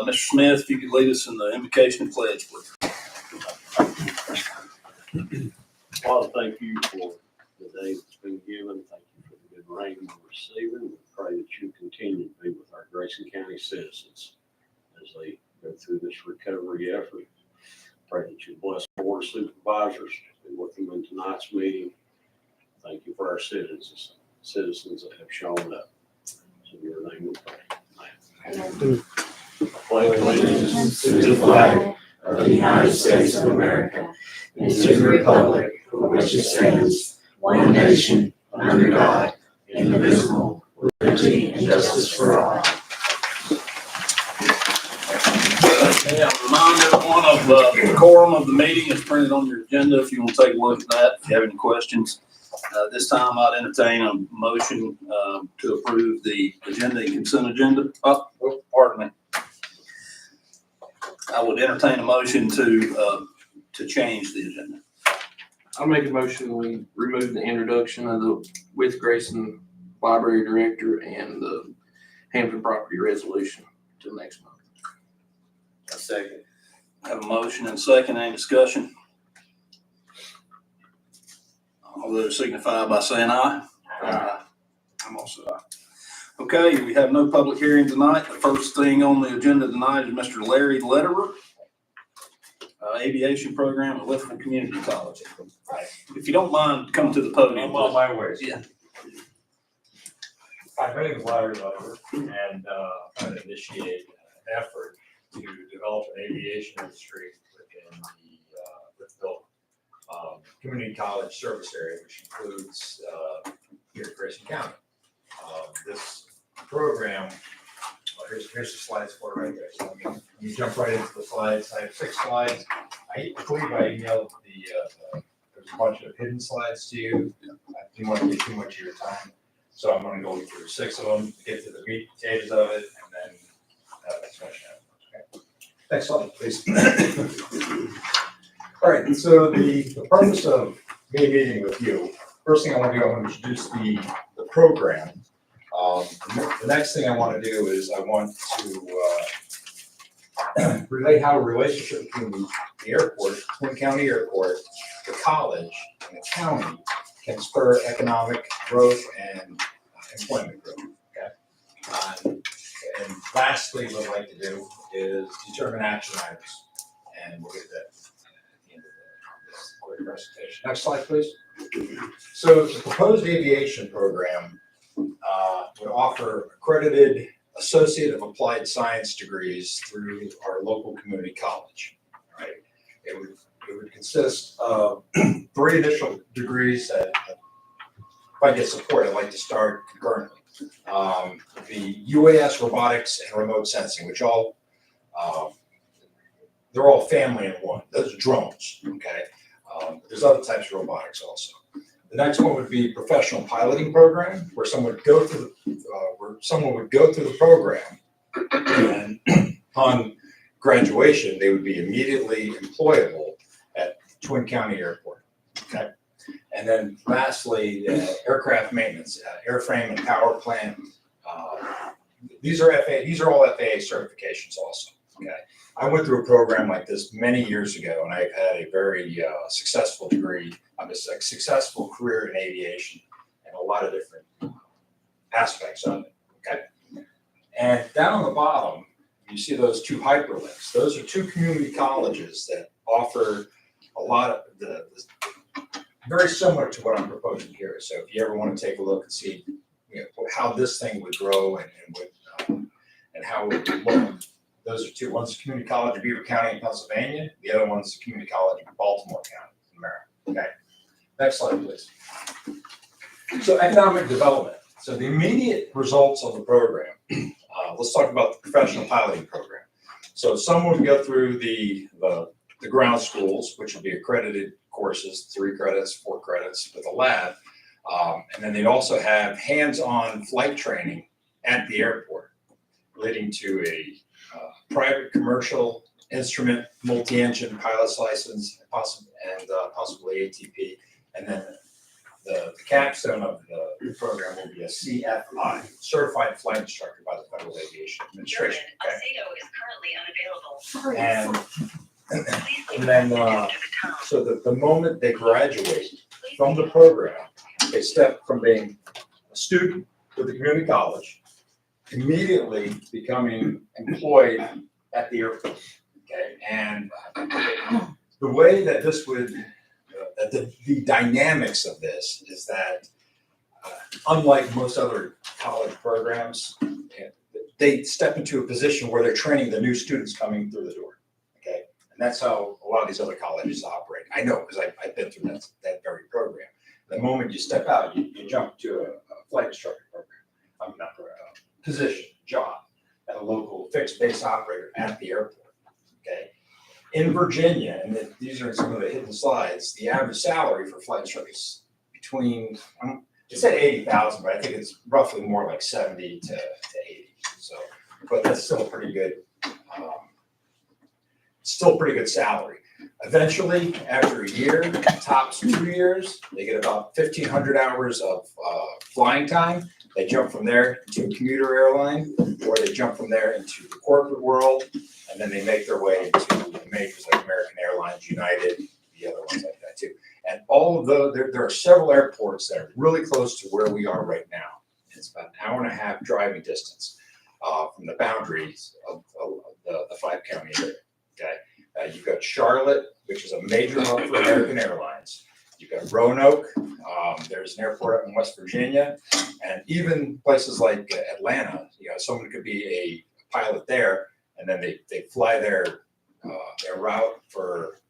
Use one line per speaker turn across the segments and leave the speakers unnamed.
Mr. Smith, if you could lead us in the invocation and pledge, please.
Father, thank you for the day that's been given. Thank you for the good rain we're receiving. We pray that you continue to be with our Grayson County citizens as they go through this recovery effort. Pray that you bless the Board of Supervisors, be with them in tonight's meeting. Thank you for our citizens that have shown up. So in your name we pray. Amen. Pledge allegiance
to the flag of the United States of America and to the republic for which it stands, one nation, under God, indivisible, with liberty and justice for all.
Okay, I'll remind everyone of the quorum of the meeting is printed on your agenda if you want to take a look at that. If you have any questions, this time I'd entertain a motion to approve the agenda and consent agenda. Oh, pardon me. I would entertain a motion to change the agenda.
I'll make a motion we remove the introduction of the with Grayson Library Director and the Hampton property resolution till next month.
A second.
I have a motion and a second. Any discussion? All those signify by saying aye. Aye. I'm also aye. Okay, we have no public hearing tonight. The first thing on the agenda tonight is Mr. Larry Lederer, Aviation Program at Wytheville Community College. If you don't mind, come to the podium.
I'm on my way.
Yeah.
My name is Larry Lover, and I'm trying to initiate an effort to develop an aviation industry within the Wytheville Community College service area, which includes here at Grayson County. This program, here's the slides for it right there. So let me jump right into the slides. I have 6 slides. I believe I emailed there's a bunch of hidden slides to you. I didn't want to get too much of your time. So I'm going to go through 6 of them, get to the meat and potatoes of it, and then discussion. Okay. Next slide, please. All right, and so the purpose of me meeting with you, first thing I want to do, I want to introduce the program. The next thing I want to do is I want to relate how a relationship between the airport, Twin County Airport, the college, and the county can spur economic growth and employment growth. Okay. And lastly, what I'd like to do is determine action items, and we'll get that at the end of this quick presentation. Next slide, please. So the proposed aviation program would offer accredited Associate of Applied Science degrees through our local community college. All right. It would consist of 3 initial degrees that, if I get support, I'd like to start concurrently. The UAS robotics and remote sensing, which all they're all family in one. Those are drones. Okay. There's other types of robotics also. The next one would be professional piloting program, where someone would go through the program, and upon graduation, they would be immediately employable at Twin County Airport. Okay, and then lastly, aircraft maintenance, airframe and power plant. These are all FAA certifications also. Okay, I went through a program like this many years ago, and I've had a very successful degree. A successful career in aviation and a lot of different aspects of it. Okay, and down on the bottom, you see those 2 hyperlinks. Those are 2 community colleges that offer a lot of the very similar to what I'm proposing here. So if you ever want to take a look and see, how this thing would grow and how it would look, those are 2. One's the Community College of Beaver County in Pennsylvania. The other one's the Community College of Baltimore County in Maryland. Okay. Next slide, please. So economic development. So the immediate results of the program. Let's talk about the professional piloting program. So someone would go through the ground schools, which would be accredited courses, 3 credits, 4 credits with a lab. And then they'd also have hands-on flight training at the airport, leading to a private commercial instrument, multi-engine pilot's license, possibly ATP. And then the capstone of the program will be a CFI, Certified Flight Instructor by the Federal Aviation Administration. Okay? And then, so the moment they graduate from the program, they step from being a student with the community college, immediately becoming employed at the airport. Okay, and the way that this would, the dynamics of this is that, unlike most other college programs, they step into a position where they're training the new students coming through the door. Okay, and that's how a lot of these other colleges operate. I know because I've been through that very program. The moment you step out, you jump to a flight instructor program. I'm not for a position, job at a local fixed base operator at the airport. Okay, in Virginia, and these are some of the hidden slides. The average salary for flight instructors between it said 80,000, but I think it's roughly more like 70 to 80. So, but that's still a pretty good, salary. Eventually, after a year, tops 2 years, they get about 1,500 hours of flying time. They jump from there to a commuter airline, or they jump from there into the corporate world, and then they make their way into the majors like American Airlines, United, the other ones like that too. And all of those, there are several airports that are really close to where we are right now. It's about an hour and a half driving distance from the boundaries of the 5-county area. Okay, you've got Charlotte, which is a major hub for American Airlines. You've got Roanoke. There's an airport up in West Virginia, and even places like Atlanta. Someone could be a pilot there, and then they fly their route for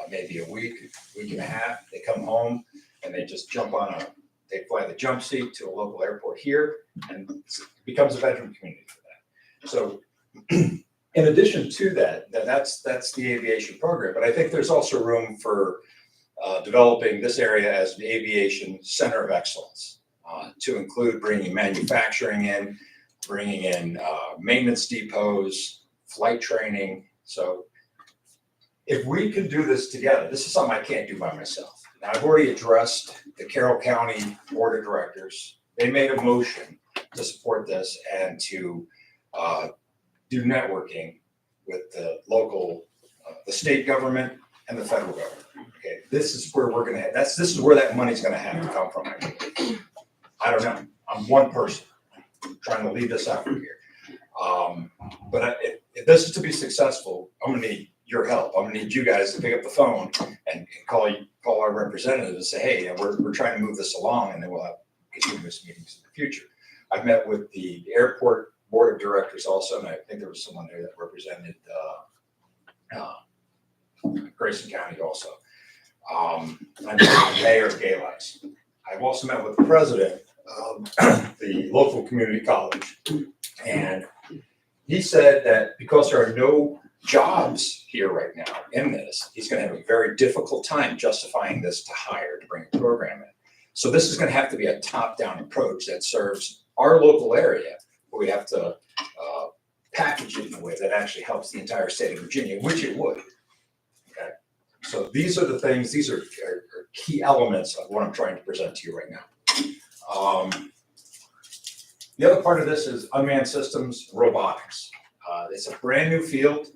maybe a week and a half. They come home and they just they fly the jump seat to a local airport here, and it becomes a veteran community for that. So in addition to that's the aviation program, but I think there's also room for developing this area as an aviation center of excellence, to include bringing manufacturing in, bringing in maintenance depots, flight training. So if we can do this together, this is something I can't do by myself. Now, I've already addressed the Carroll County Board of Directors. They made a motion to support this and to do networking with the local, the state government and the federal government. Okay, this is where we're going to have, this is where that money's going to have to come from. I don't know. I'm one person. I'm trying to lead this out from here. But if this is to be successful, I'm going to need your help. I'm going to need you guys to pick up the phone and call our representatives and say, hey, we're trying to move this along, and then we'll have continuous meetings in the future. I've met with the airport board of directors also, and I think there was someone there that represented Grayson County also. I met with the mayor of Galex. I've also met with the president of the local community college, and he said that because there are no jobs here right now in this, he's going to have a very difficult time justifying this to hire to bring a program in. So this is going to have to be a top-down approach that serves our local area, but we have to package it in a way that actually helps the entire state of Virginia, which it would. Okay, so these are the things, these are key elements of what I'm trying to present to you right now. The other part of this is unmanned systems, robotics. It's a brand new field.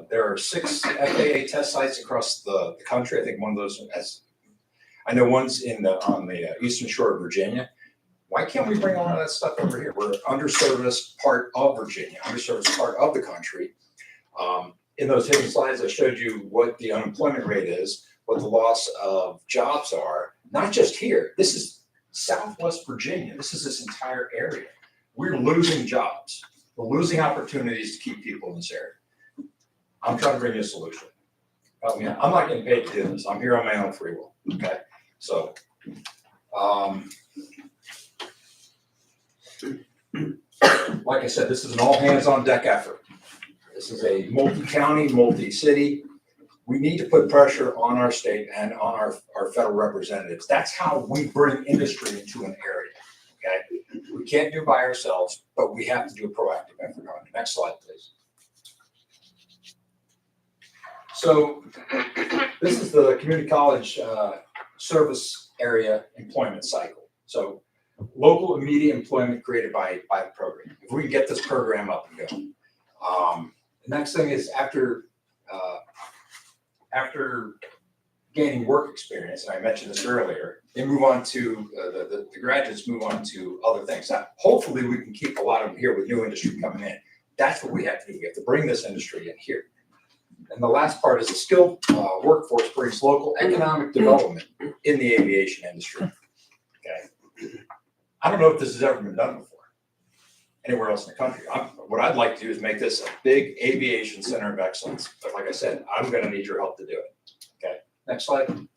There are 6 FAA test sites across the country. I think one of those, I know one's on the eastern shore of Virginia. Why can't we bring all of that stuff over here? We're an underserviced part of Virginia, underserviced part of the country. In those hidden slides, I showed you what the unemployment rate is, what the loss of jobs are, not just here. This is Southwest Virginia. This is this entire area. We're losing jobs. We're losing opportunities to keep people in this area. I'm trying to bring you a solution. Help me out. I'm not getting paid to do this. I'm here on my own free will. Okay. So, like I said, this is an all hands on deck effort. This is a multi-county, multi-city. We need to put pressure on our state and on our federal representatives. That's how we bring industry into an area. Okay. We can't do it by ourselves, but we have to do a proactive effort on it. Next slide, please. So this is the community college service area employment cycle. So local immediate employment created by the program. If we can get this program up and going. The next thing is after gaining work experience, and I mentioned this earlier, they move on to, the graduates move on to other things. Now, hopefully we can keep a lot of them here with new industry coming in. That's what we have to do. We have to bring this industry in here. And the last part is the skilled workforce brings local economic development in the aviation industry. Okay. I don't know if this has ever been done before anywhere else in the country. What I'd like to do is make this a big aviation center of excellence. But like I said, I'm going to need your help to do it. Okay. Next slide.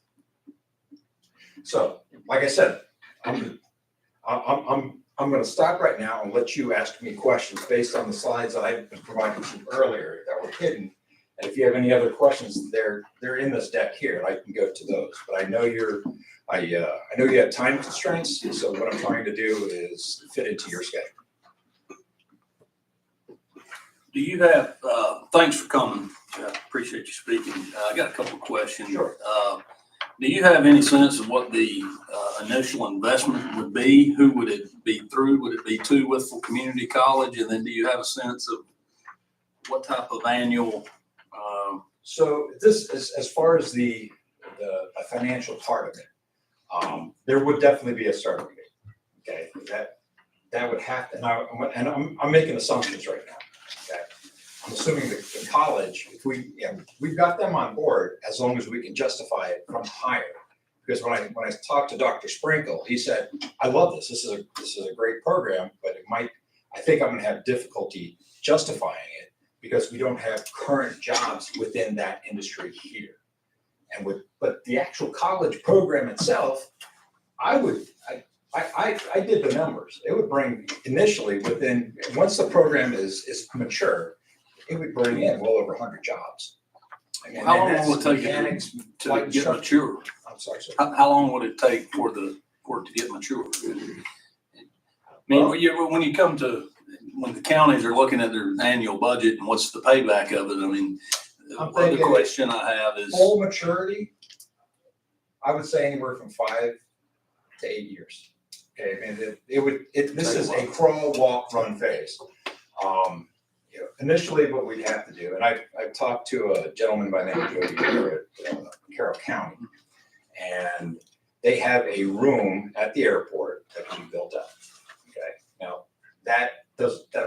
So, like I said, I'm going to stop right now and let you ask me questions based on the slides that I've been providing to you earlier that were hidden. And if you have any other questions, they're in this deck here, and I can go to those. But I know I know you have time constraints, so what I'm trying to do is fit into your schedule.
Do you have, thanks for coming. I appreciate you speaking. I got a couple of questions.
Sure.
Do you have any sense of what the initial investment would be? Who would it be through? Would it be to Wytheville Community College? And then do you have a sense of what type of annual?
So this is, as far as the financial part of it, there would definitely be a starting date. Okay, that would have to, and I'm making assumptions right now. Okay, I'm assuming the college, if we've got them on board as long as we can justify it from higher. Because when I talked to Dr. Sprinkle, he said, "I love this. This is a great program, but I think I'm going to have difficulty justifying it because we don't have current jobs within that industry here." But the actual college program itself, I did the numbers. It would bring initially once the program is mature, it would bring in well over 100 jobs.
How long will it take to get mature?
I'm sorry, sir.
How long would it take for it to get mature? I mean, when the counties are looking at their annual budget and what's the payback of it, I mean, the question I have is
full maturity. I would say anywhere from 5 to 8 years. Okay, I mean, this is a crawl, walk, run phase. Initially what we'd have to do, and I've talked to a gentleman by the name of Jody here at Carroll County, and they have a room at the airport that can be built up. Okay, now that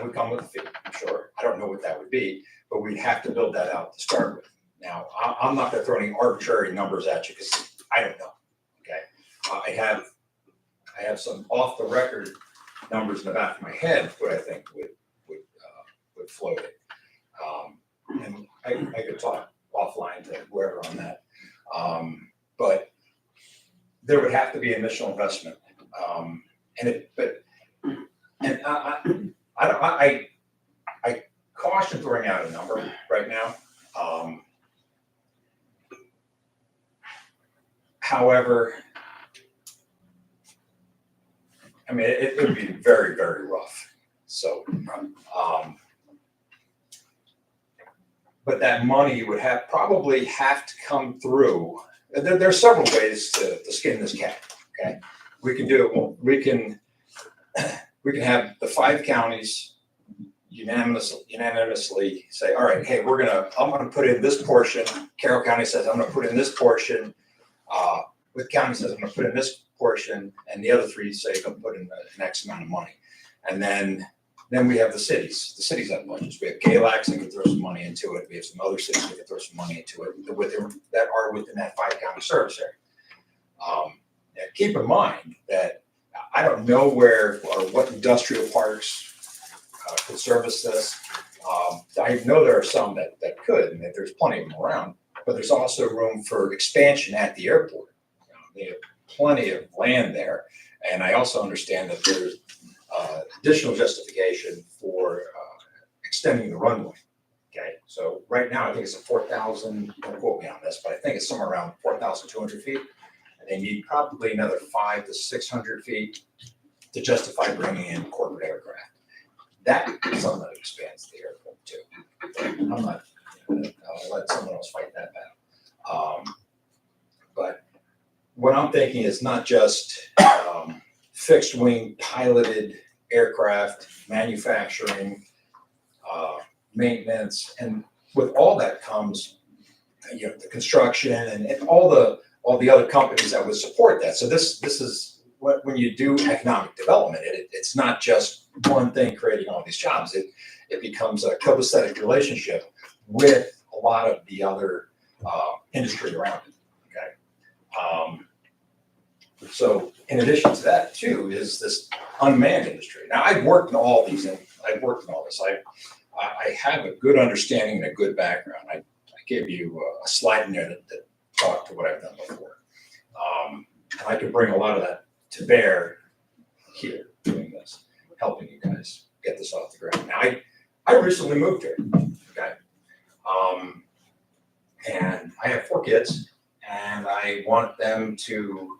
would come with a fee, I'm sure. I don't know what that would be, but we'd have to build that out to start with. Now, I'm not going to throw any arbitrary numbers at you because I don't know. Okay, I have some off the record numbers in the back of my head, what I think would float it. And I could talk offline to whoever on that. But there would have to be initial investment. I caution throwing out a number right now. However, I mean, it would be very, very rough. So, but that money would probably have to come through. There are several ways to skin this cat. Okay, we can do it. We can have the 5 counties unanimously say, all right, hey, I'm gonna put in this portion. Carroll County says I'm gonna put in this portion. Wytheville County says I'm gonna put in this portion, and the other 3 say I'm gonna put in an X amount of money. And then we have the cities. The cities have budgets. We have Galax that can throw some money into it. We have some other cities that can throw some money into it that are within that 5 county service area. Now keep in mind that I don't know where or what industrial parks could service this. I know there are some that could, and that there's plenty of them around, but there's also room for expansion at the airport. They have plenty of land there, and I also understand that there's additional justification for extending the runway. Okay, so right now I think it's a 4,000. Don't quote me on this, but I think it's somewhere around 4,200 feet. And they need probably another 500 to 600 feet to justify bringing in corporate aircraft. That is something that expands the airport too. I'm not. I'll let someone else fight that battle. But what I'm thinking is not just fixed wing piloted aircraft, manufacturing, maintenance, and with all that comes, the construction and all the other companies that would support that. So this is what, when you do economic development, it's not just one thing creating all these jobs. It becomes a copacetic relationship with a lot of the other industry around it. Okay. So in addition to that too is this unmanned industry. Now I've worked in all these, and I've worked in all this. I have a good understanding and a good background. I gave you a slide in there that talked to what I've done before. And I could bring a lot of that to bear here doing this, helping you guys get this off the ground. Now I recently moved here, okay? And I have 4 kids and I want them to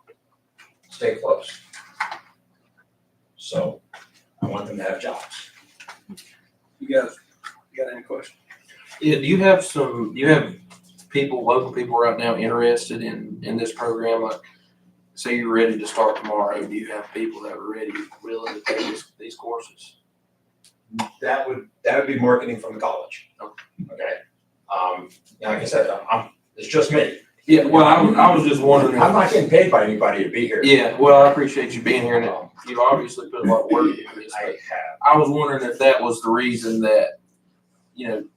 stay close. So I want them to have jobs.
You guys got any questions?
Yeah, do you have people, local people right now interested in this program? Like, say you're ready to start tomorrow, do you have people that are ready, willing to take these courses?
That would be marketing from the college. Okay. Like I said, it's just me.
Yeah, well, I was just wondering.
I'm not getting paid by anybody to be here.
Yeah, well, I appreciate you being here, and you've obviously put a lot of work into this.
I have.
I was wondering if that was the reason that,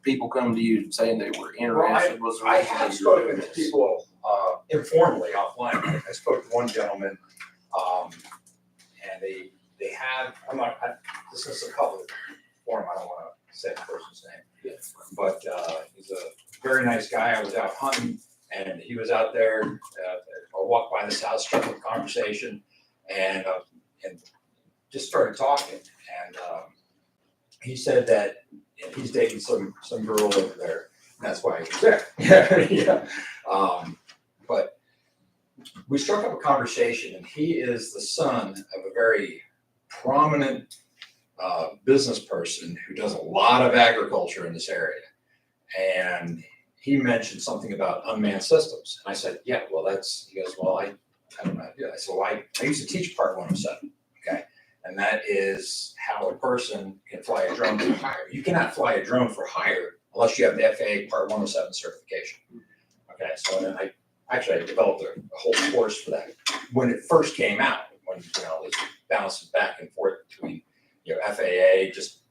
people come to you saying they were interested. Was the
I
reason
have
that you're doing
spoken to
this?
people informally offline. I spoke to one gentleman, and they have. This is a public forum. I don't want to say the person's name, but he's a very nice guy. I was out hunting, and he was out there. I walked by this house, struck up a conversation, and just started talking. And he said that he's dating some girl over there, and that's why he was there. Yeah. But we struck up a conversation, and he is the son of a very prominent business person who does a lot of agriculture in this area. And he mentioned something about unmanned systems. And I said, yeah, well, he goes, well, I don't know how to do that. I said, well, I used to teach Part 107, okay? And that is how a person can fly a drone for hire. You cannot fly a drone for hire unless you have the FAA Part 107 certification. Okay, so then I developed a whole course for that. When it first came out, when it was bouncing back and forth between FAA, just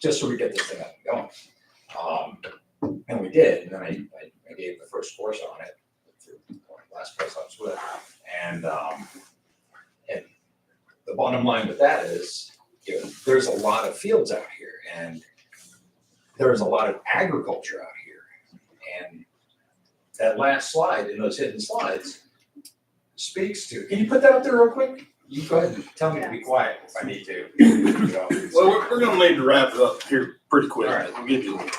so we get this thing up and going. And we did, and then I gave the first course on it through the last place I was with. And the bottom line with that is, there's a lot of fields out here, and there's a lot of agriculture out here. And that last slide in those hidden slides speaks to, can you put that up there real quick? You go ahead and tell me to be quiet if I need to.
Well, we're gonna need to wrap it up here pretty quick.
All right.
I'll give you a little.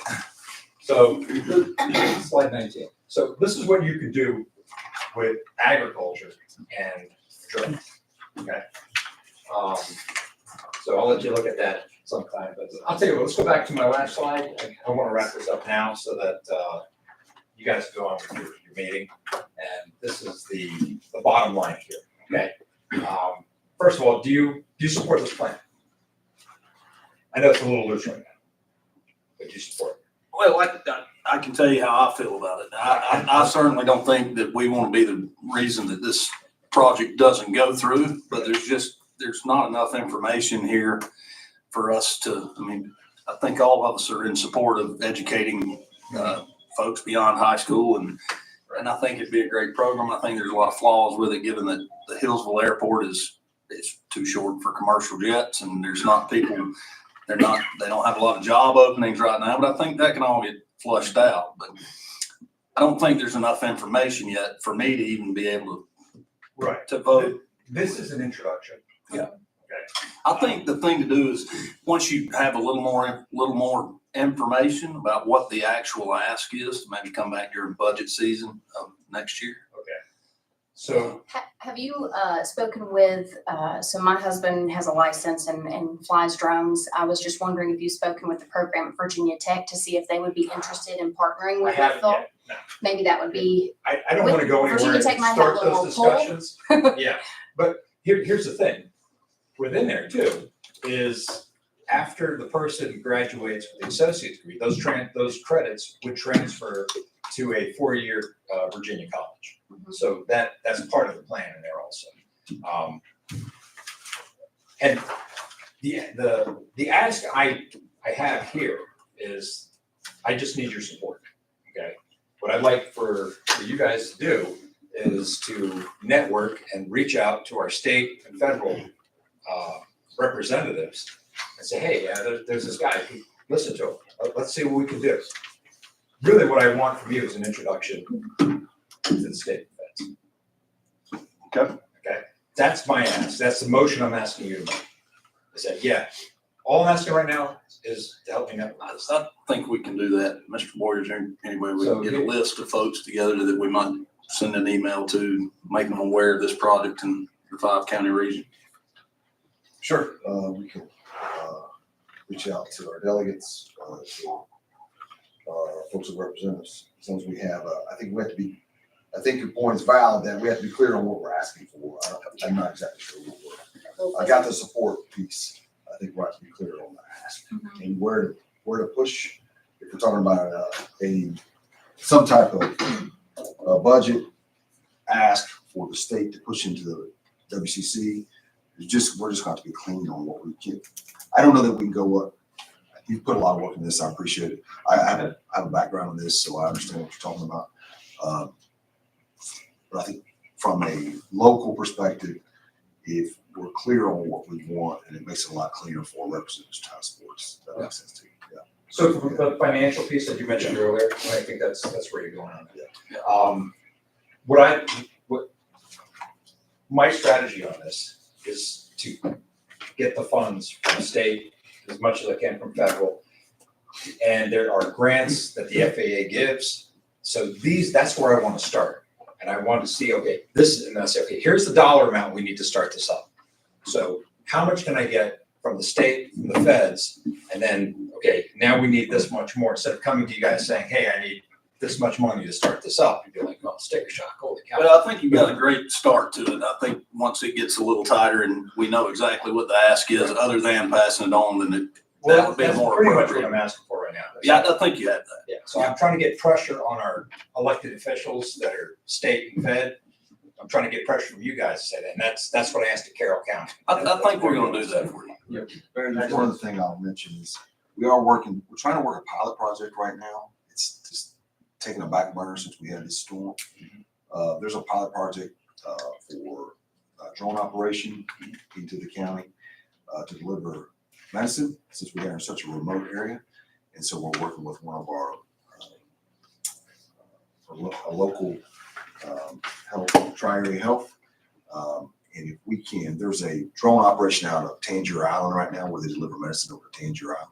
So, slide 19. So this is what you could do with agriculture and drones, okay? So I'll let you look at that sometime, but I'll tell you what, let's go back to my last slide. I want to wrap this up now so that you guys can go on with your meeting. And this is the bottom line here, okay? First of all, do you support this plan? I know it's a little loose right now, but do you support it?
Well, I can tell you how I feel about it. I certainly don't think that we want to be the reason that this project doesn't go through, but there's not enough information here for us to, I think all of us are in support of educating folks beyond high school, and I think it'd be a great program. I think there's a lot of flaws with it, given that the Hillsville Airport is too short for commercial jets, and there's not people. They don't have a lot of job openings right now, but I think that can all get flushed out. But I don't think there's enough information yet for me to even be able to vote.
This is an introduction.
Yeah. Okay. I think the thing to do is, once you have a little more information about what the actual ask is, maybe come back during budget season of next year.
Okay. So
Have you spoken with, so my husband has a license and flies drones. I was just wondering if you've spoken with the program at Virginia Tech to see if they would be interested in partnering
I
with
haven't
Wytheville.
yet, no.
Maybe that would be,
I don't want to go anywhere
Virginia
and
Tech might have
start
a
those
little pull.
discussions. Yeah, but here's the thing. within there too is after the person graduates with the associate's degree, those credits would transfer to a 4-year Virginia college. So that's part of the plan in there also. And the ask I have here is I just need your support. Okay, what I'd like for you guys to do is to network and reach out to our state and federal representatives and say, hey, there's this guy, listen to him. Let's see what we can do. Really what I want from you is an introduction to the state defense. Okay. That's my ask. That's the motion I'm asking you to make. I said, yeah, all I'm asking right now is to help me network.
I think we can do that. Mr. Boyer, is there any way we
So
can get a list of folks together that we might send an email to, make them aware of this project in the 5-county region?
Sure.
We can reach out to our delegates, to folks that represent us. As long as we have, I think your point is valid that we have to be clear on what we're asking for. I'm not exactly sure what I got the support piece. I think we have to be clear on the ask and where to push. If we're talking about some type of budget ask for the state to push into the WCC, we're just going to have to be clean on what we can. I don't know that we can go up. You've put a lot of work in this. I appreciate it. I have a background in this, so I understand what you're talking about. But I think from a local perspective, if we're clear on what we want, and it makes it a lot cleaner for representatives task force. That makes sense to you. Yeah.
So for the financial piece that you mentioned earlier, I think that's where you're going on.
Yeah.
What my strategy on this is to get the funds from the state as much as I can from federal. And there are grants that the FAA gives. So that's where I want to start. And I want to see, okay, and I say, okay, here's the dollar amount we need to start this up. So how much can I get from the state, from the feds? And then, okay, now we need this much more. Instead of coming to you guys saying, hey, I need this much money to start this up, you'd be like, oh, sticker shock, holy cow.
Well, I think you've got a great start to it. I think once it gets a little tighter and we know exactly what the ask is, other than passing it on, then that would be
that's
more
pretty much what
appropriate.
I'm asking for right now.
Yeah, I think you have that.
Yeah, so I'm trying to get pressure on our elected officials that are state and fed. I'm trying to get pressure from you guys to say that, and that's what I asked to Carroll County.
I think we're gonna do that for you.
One other thing I'll mention is we're trying to work a pilot project right now. It's just taking a back burner since we had this storm. There's a pilot project for drone operation into the county to deliver medicine, since we are in such a remote area. And so we're working with one of our a local health, Tri-Area Health. And if we can, there's a drone operation out of Tangier Island right now where they deliver medicine over to Tangier Island.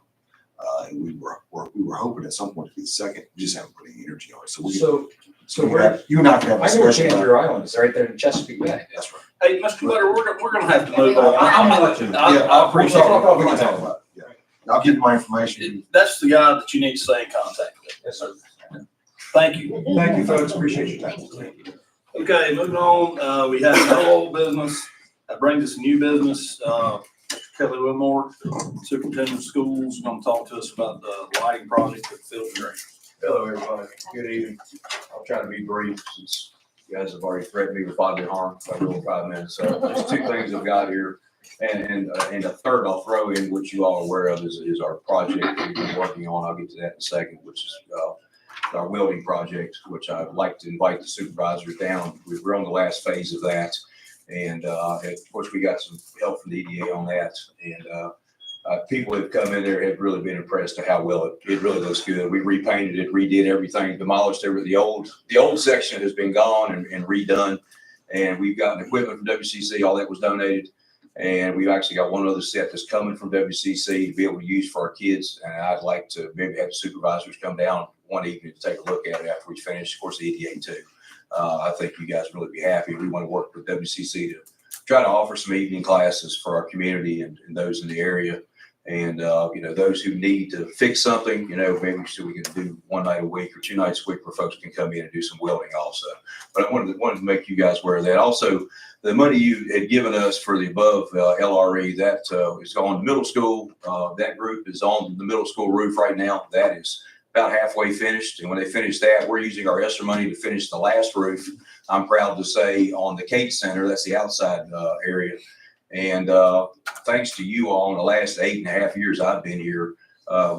And we were hoping at some point to be the second. We just haven't put any energy on it. So
where
you and I can have a
I know where
discussion.
Tangier Island is, right there in Chesapeake Bay.
That's right.
Hey, Mr. Butter, we're gonna have to move on.
I'm gonna let you know.
I appreciate
We can
it.
talk about it. Yeah. I'll give you my information.
That's the guy that you need to stay in contact with.
Yes, sir.
Thank you.
Thank you, folks. Appreciate your time.
Okay, moving on, we have no old business. That brings us new business. Kelly Wilmore, Superintendent of Schools, is gonna talk to us about the lighting project at Field and Green.
Hello, everybody. Good evening. I'll try to be brief since you guys have already threatened me with bodily harm for over 5 minutes. So there's 2 things I've got here. And a third I'll throw in, which you all are aware of, is our project we've been working on. I'll get to that in a second, which is our welding project, which I'd like to invite the supervisors down. We're on the last phase of that. And of course, we got some help from the EDA on that. And people that have come in there have really been impressed at how well it really looks good. We repainted it, redid everything, demolished everything. The old section has been gone and redone. And we've gotten equipment from WCC, all that was donated. And we've actually got one other set that's coming from WCC to be able to use for our kids. And I'd like to maybe have the supervisors come down one evening to take a look at it after we finish, of course, the EDA too. I think you guys will really be happy. We want to work with WCC to try to offer some evening classes for our community and those in the area. And, those who need to fix something, maybe so we can do one night a week or 2 nights a week where folks can come in and do some welding also. But I wanted to make you guys aware of that. Also, the money you had given us for the above LRE, that is on the middle school. That group is on the middle school roof right now. That is about halfway finished. And when they finish that, we're using our ESSER money to finish the last roof. I'm proud to say on the Kate Center, that's the outside area. And thanks to you all in the last 8.5 years I've been here,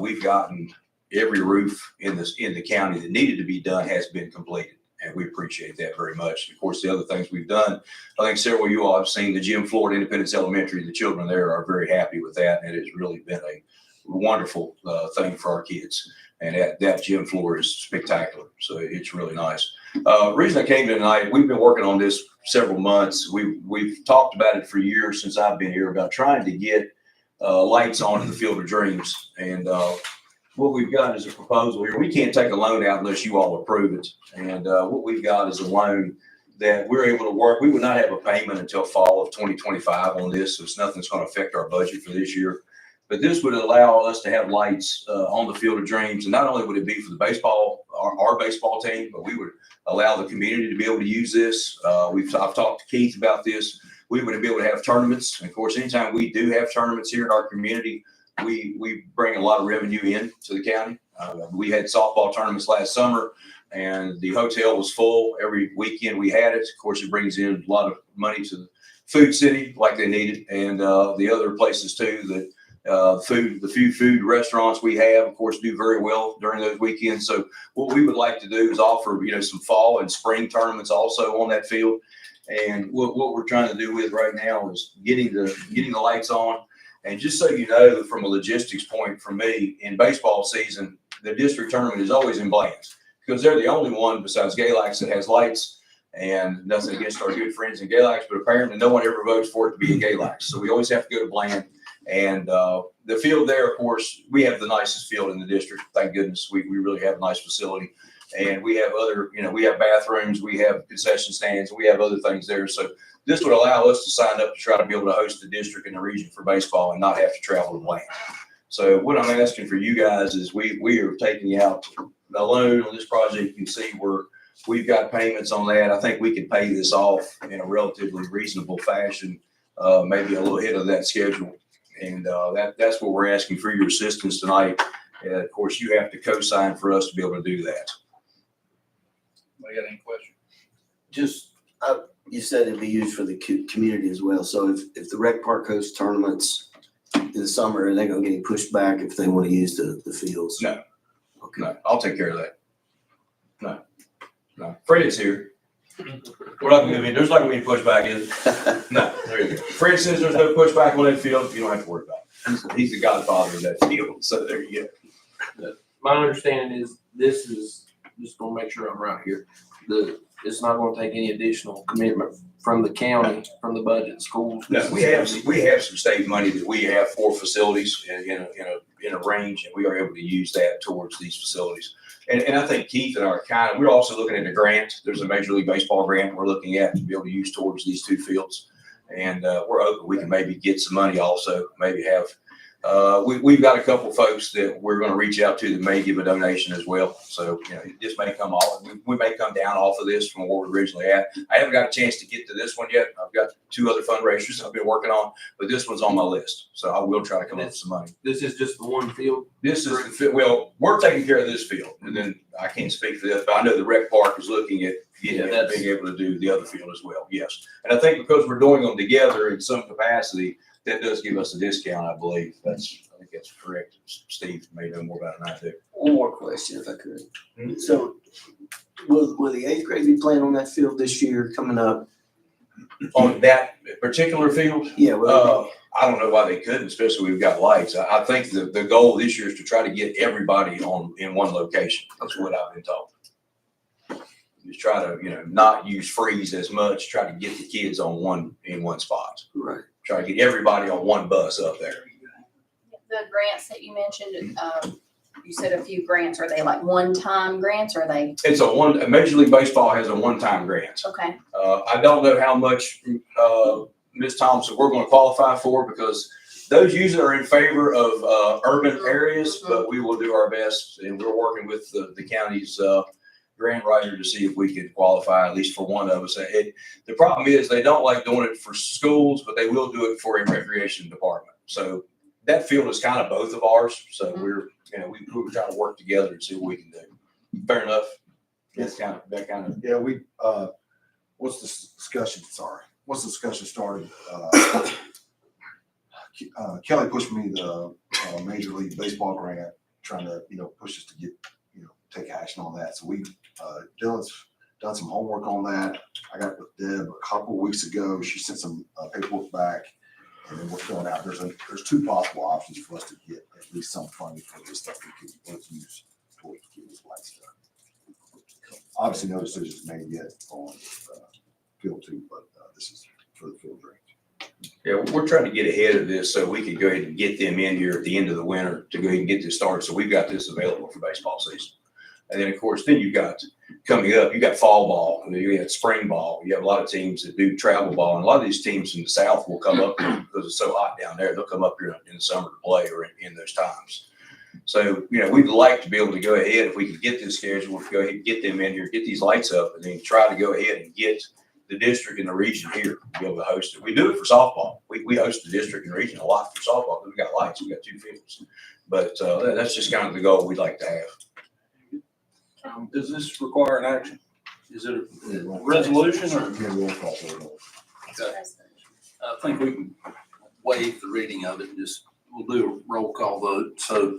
we've gotten every roof in the county that needed to be done has been completed. And we appreciate that very much. Of course, the other things we've done, I think several of you all have seen the gym floor at Independence Elementary. The children there are very happy with that. And it has really been a wonderful thing for our kids. And that gym floor is spectacular. So it's really nice. Reason I came tonight, we've been working on this several months. We've talked about it for years since I've been here about trying to get lights on in the Field of Dreams. And what we've got is a proposal here. We can't take a loan out unless you all approve it. And what we've got is a loan that we're able to work. We would not have a payment until fall of 2025 on this, so it's nothing that's going to affect our budget for this year. But this would allow us to have lights on the Field of Dreams. And not only would it be for the baseball, our baseball team, but we would allow the community to be able to use this. I've talked to Keith about this. We would be able to have tournaments. And of course, anytime we do have tournaments here in our community, we bring a lot of revenue in to the county. We had softball tournaments last summer, and the hotel was full every weekend we had it. Of course, it brings in a lot of money to the food city like they needed, and the other places too that the few food restaurants we have, of course, do very well during those weekends. So what we would like to do is offer, some fall and spring tournaments also on that field. And what we're trying to do with right now is getting the lights on. And just so you know, from a logistics point, for me, in baseball season, the district tournament is always in Bland's because they're the only one besides Galax that has lights. And nothing against our good friends in Galax, but apparently no one ever votes for it to be in Galax. So we always have to go to Bland. And the field there, of course, we have the nicest field in the district. Thank goodness. We really have a nice facility. And we have we have bathrooms, we have concession stands, we have other things there. So this would allow us to sign up to try to be able to host the district in the region for baseball and not have to travel to Bland. So what I'm asking for you guys is we are taking out a loan on this project. You can see we've got payments on that. I think we can pay this off in a relatively reasonable fashion, maybe a little ahead of that schedule. And that's what we're asking for your assistance tonight. And of course, you have to co-sign for us to be able to do that.
We got any questions?
Just, you said it'd be used for the community as well. So if the rec park hosts tournaments in the summer, are they gonna get pushed back if they want to use the fields?
No.
Okay.
No, I'll take care of that. No. Fred's here. We're not gonna be, there's not gonna be any pushback, is it? No, there you go. Fred says there's no pushback on that field. You don't have to worry about it. He's the godfather of that field. So there you go.
My understanding is this is, just gonna make sure I'm right here, it's not gonna take any additional commitment from the county, from the budget, schools.
No, we have some state money that we have for facilities in a range, and we are able to use that towards these facilities. And I think Keith and I we're also looking at a grant. There's a Major League Baseball grant we're looking at to be able to use towards these two fields. And we're hoping we can maybe get some money also, maybe have. We've got a couple folks that we're going to reach out to that may give a donation as well. So, this may come off. We may come down off of this from where we're originally at. I haven't got a chance to get to this one yet. I've got 2 other fundraisers I've been working on, but this one's on my list. So I will try to come up with some money.
This is just the one field?
This is the field. Well, we're taking care of this field, and then I can't speak for this, but I know the rec park is looking at being able to do the other field as well. Yes. And I think because we're doing them together in some capacity, that does give us a discount, I believe. I think that's correct. Steve may know more about it than I do.
One more question, if I could.
Mm-hmm.
So, will the 8th grade be playing on that field this year coming up?
On that particular field?
Yeah.
I don't know why they couldn't, especially we've got lights. I think the goal this year is to try to get everybody in one location. That's what I've been told. Just try to, not use freeze as much. Try to get the kids in one spot.
Right.
Try to get everybody on one bus up there.
The grants that you mentioned, you said a few grants. Are they like one-time grants, or are they?
It's Major League Baseball has a one-time grant.
Okay.
I don't know how much, Ms. Thompson, we're going to qualify for, because those usually are in favor of urban areas, but we will do our best, and we're working with the county's grant writer to see if we could qualify at least for one of us. The problem is they don't like doing it for schools, but they will do it for a recreation department. So that field is kind of both of ours. So we're trying to work together and see what we can do. Fair enough. That's kind of.
Yeah, what's the discussion, once the discussion started, Kelly pushed me the Major League Baseball grant, trying to, push us to get, take action on that. So Dylan's done some homework on that. I got with Deb a couple of weeks ago. She sent some paperwork back, and then we're filling out. There's two possible options for us to get at least some funding for this stuff we could both use towards getting this lights done. Obviously, no decisions made yet on field two, but this is for the field drainage.
Yeah, we're trying to get ahead of this so we can go ahead and get them in here at the end of the winter to go ahead and get this started. So we've got this available for baseball season. And then, of course, then you've got coming up, you got fall ball, and then you got spring ball. You have a lot of teams that do travel ball, and a lot of these teams in the South will come up here because it's so hot down there. They'll come up here in the summer to play or in those times. So, we'd like to be able to go ahead, if we could get this schedule, go ahead and get them in here, get these lights up, and then try to go ahead and get the district and the region here to be able to host it. We do it for softball. We host the district and region a lot for softball because we got lights. We got 2 fields. But that's just kind of the goal we'd like to have.
Does this require an action? Is it a resolution or?
Yeah, roll call vote.
Okay. I think we can waive the reading of it and we'll do a roll call vote. So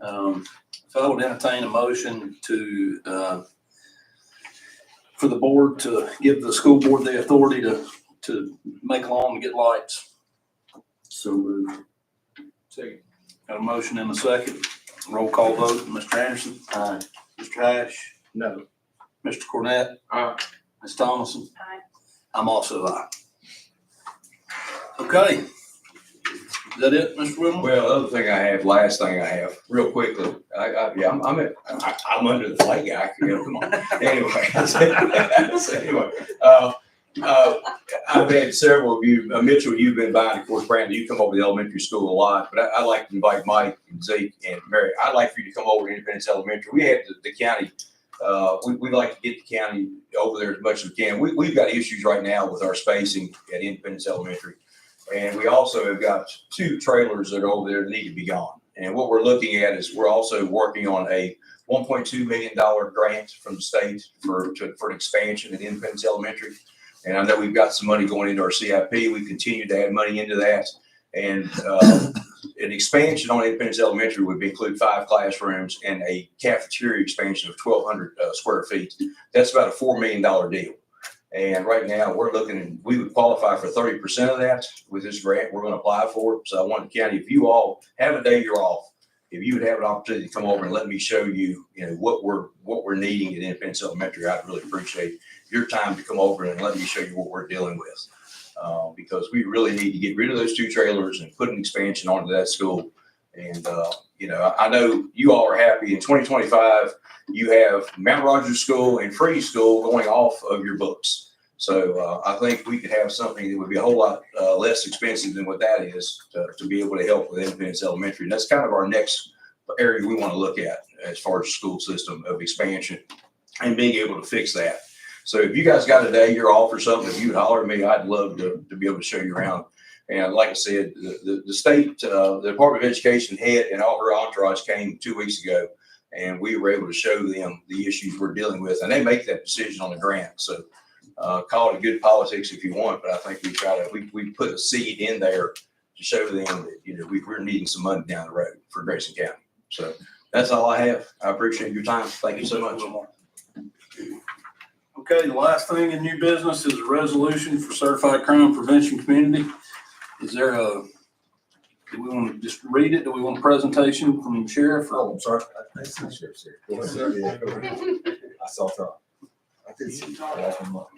if I would entertain a motion for the board to give the school board the authority to make lawn and get lights. So moved.
Second.
Got a motion and a second. Roll call vote. Mr. Anderson? Aye. Mr. Hash?
No.
Mr. Cornett?
Aye.
Ms. Thomason?
Aye.
I'm also aye. Okay. Is that it, Mr. Wilmore?
Well, last thing I have, real quickly, I'm under the flag guy, come on. Anyway, I've had several of you, Mitchell, you've been by, of course, Brandon, you come over to the elementary school a lot, but I'd like to invite Mike and Zeke and Mary. I'd like for you to come over to Independence Elementary. We have the county, we'd like to get the county over there as much as we can. We've got issues right now with our spacing at Independence Elementary. And we also have got 2 trailers that are over there that need to be gone. And what we're looking at is we're also working on a $1.2 million grant from the state for an expansion at Independence Elementary. And I know we've got some money going into our CIP. We continue to add money into that. And an expansion on Independence Elementary would include 5 classrooms and a cafeteria expansion of 1,200 square feet. That's about a $4 million deal. And right now we're looking, we would qualify for 30% of that with this grant we're going to apply for. So I want the county, if you all have a day you're off, if you would have an opportunity to come over and let me show you, what we're needing at Independence Elementary, I'd really appreciate your time to come over and let me show you what we're dealing with. Because we really need to get rid of those 2 trailers and put an expansion onto that school. And, I know you all are happy. In 2025, you have Mount Rogers School and Free School going off of your books. So I think we could have something that would be a whole lot less expensive than what that is to be able to help with Independence Elementary. And that's kind of our next area we want to look at as far as the school system of expansion and being able to fix that. So if you guys got a day you're off or something, if you'd holler at me, I'd love to be able to show you around. And like I said, the state, the Department of Education head and all her entourage came 2 weeks ago, and we were able to show them the issues we're dealing with, and they make that decision on the grant. So call it good politics if you want, but I think we put a seed in there to show them that, we're needing some money down the road for Grayson County. So that's all I have. I appreciate your time. Thank you so much.
Okay, the last thing in new business is a resolution for certified crime prevention community. Is there do we want to just read it? Do we want a presentation from the sheriff?
Oh, I'm sorry. I see the sheriff's here. Yes, sir. Yeah, go ahead. I saw Todd. I did see Todd last month.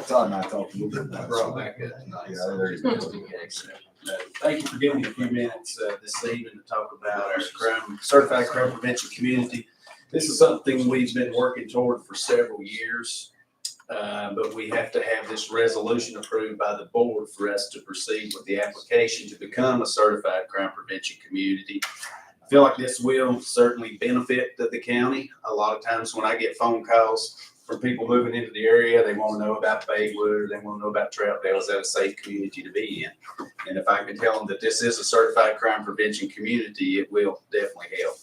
Todd and I talked a little bit about it. Yeah, there you go.
Thank you for giving me a few minutes this evening to talk about our certified crime prevention community. This is something we've been working toward for several years. but we have to have this resolution approved by the board for us to proceed with the application to become a certified crime prevention community. I feel like this will certainly benefit the county. A lot of times when I get phone calls from people moving into the area, they want to know about Baywood, they want to know about Troutdale. Is that a safe community to be in? And if I can tell them that this is a certified crime prevention community, it will definitely help.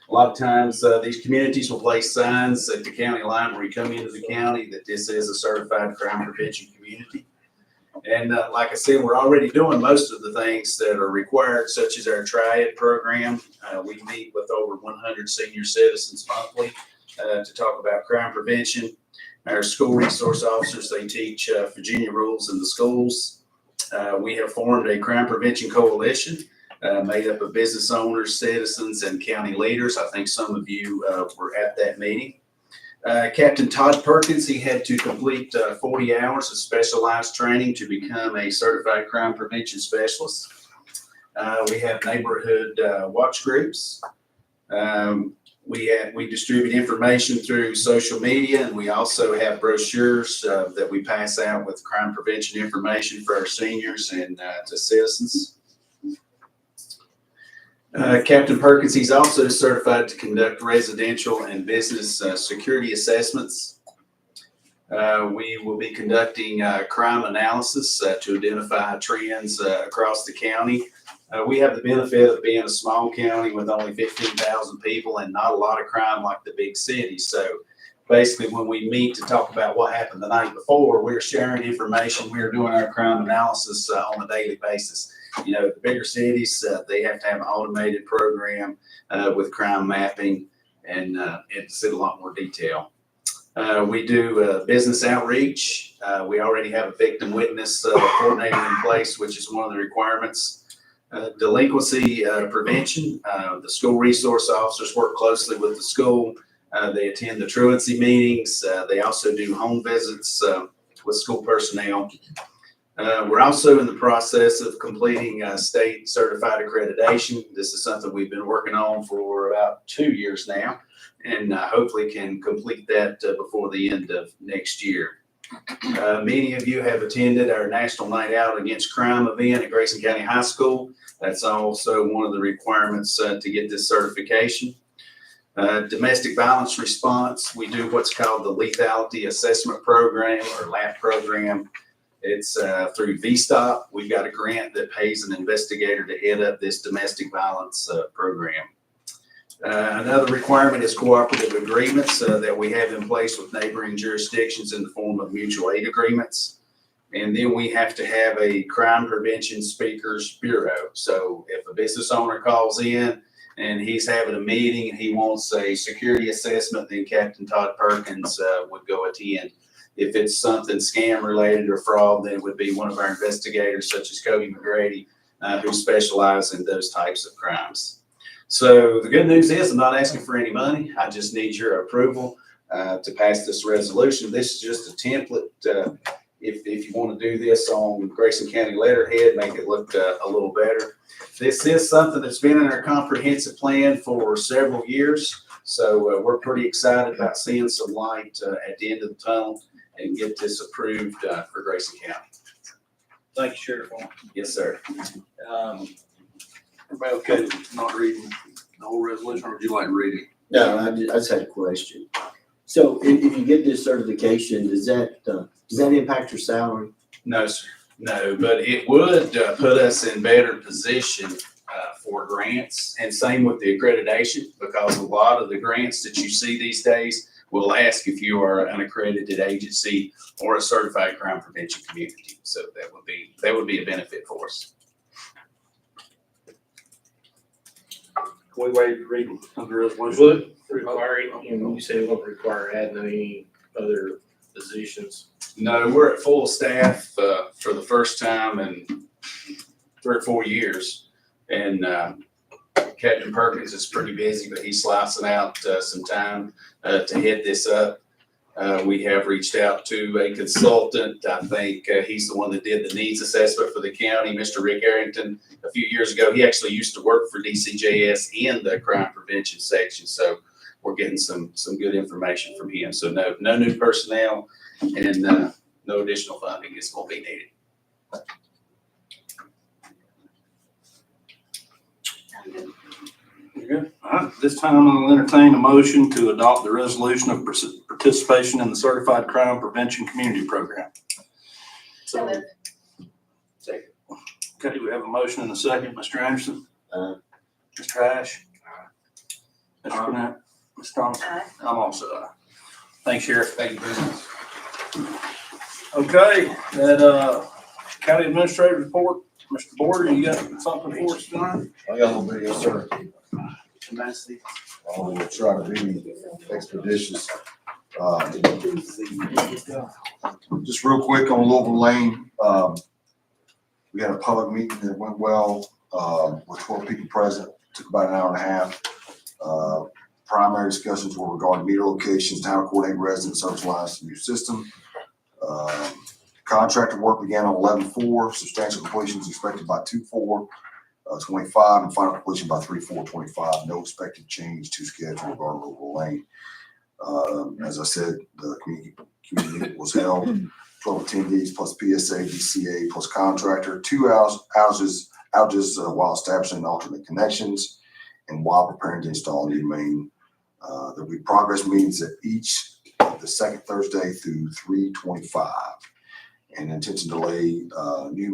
A lot of times, these communities will place signs at the county line where you come into the county that this is a certified crime prevention community. And like I said, we're already doing most of the things that are required, such as our triad program. We meet with over 100 senior citizens monthly to talk about crime prevention. Our school resource officers, they teach Virginia rules in the schools. We have formed a crime prevention coalition made up of business owners, citizens, and county leaders. I think some of you were at that meeting. Captain Todd Perkins, he had to complete 40 hours of specialized training to become a certified crime prevention specialist. We have neighborhood watch groups. We distribute information through social media, and we also have brochures that we pass out with crime prevention information for our seniors and to citizens. Captain Perkins, he's also certified to conduct residential and business security assessments. We will be conducting crime analysis to identify trends across the county. We have the benefit of being a small county with only 15,000 people and not a lot of crime like the big cities. So basically, when we meet to talk about what happened the night before, we're sharing information. We're doing our crime analysis on a daily basis. You know, the bigger cities, they have to have an automated program with crime mapping, and it's in a lot more detail. We do business outreach. We already have a victim witness coordinator in place, which is one of the requirements. Delinquency prevention. The school resource officers work closely with the school. They attend the truancy meetings. They also do home visits with school personnel. We're also in the process of completing state certified accreditation. This is something we've been working on for about 2 years now, and hopefully can complete that before the end of next year. Many of you have attended our National Night Out Against Crime event at Grayson County High School. That's also one of the requirements to get this certification. Domestic violence response, we do what's called the lethality assessment program or LAP program. It's through VSTOP. We've got a grant that pays an investigator to head up this domestic violence program. Another requirement is cooperative agreements that we have in place with neighboring jurisdictions in the form of mutual aid agreements. And then we have to have a crime prevention speakers bureau. So if a business owner calls in and he's having a meeting and he wants a security assessment, then Captain Todd Perkins would go attend. If it's something scam related or fraud, then it would be one of our investigators such as Cody McGrady who specialize in those types of crimes. So the good news is I'm not asking for any money. I just need your approval to pass this resolution. This is just a template. If you want to do this on Grayson County letterhead, make it look a little better. This is something that's been in our comprehensive plan for several years. So we're pretty excited about seeing some light at the end of the tunnel and get this approved for Grayson County.
Thank you, Sheriff.
Yes, sir.
Everybody okay with not reading the whole resolution, or would you like to read it?
No, I just had a question. So if you get this certification, does that impact your salary?
No, sir. No, but it would put us in better position for grants, and same with the accreditation, because a lot of the grants that you see these days will ask if you are an accredited agency or a certified crime prevention community. So that would be a benefit for us.
Can we waive reading of the resolution?
Would require, you said it won't require adding any other positions.
No, we're at full staff for the first time in 3 or 4 years. And Captain Perkins is pretty busy, but he's slicing out some time to head this up. We have reached out to a consultant. I think he's the one that did the needs assessment for the county, Mr. Rick Arrington, a few years ago. He actually used to work for DCJS in the crime prevention section. So we're getting some good information from him. So no new personnel and no additional funding is going to be needed.
You're good. All right, this time I'll entertain a motion to adopt the resolution of participation in the Certified Crime Prevention Community Program.
So moved.
Second. Okay, we have a motion and a second. Mr. Anderson? Mr. Ash? Mr. Burnett? Ms. Thompson?
Aye.
I'm also aye. Thanks, Sheriff.
Thank you very much.
Okay, that, county administrator report, Mr. Board, you got something for us tonight?
I got a little bit, yes, sir.
Nicely.
We'll try to be expeditious. Just real quick on Louisville Lane, we had a public meeting that went well, with 12 people present, took about an hour and a half. Primary discussions were regarding meter locations, how to coordinate resident service lines to new system. Contractor work began on 11/4, substantial completion is expected by 2/4/25, and final completion by 3/4/25. No expected change to schedule regarding Louisville Lane. As I said, the community meeting was held, 12 attendees plus PSA, DCA plus contractor, 2 outages while establishing alternate connections and while preparing to install a new main. There'll be progress meetings at each of the second Thursday through 3/25, and intention to lay new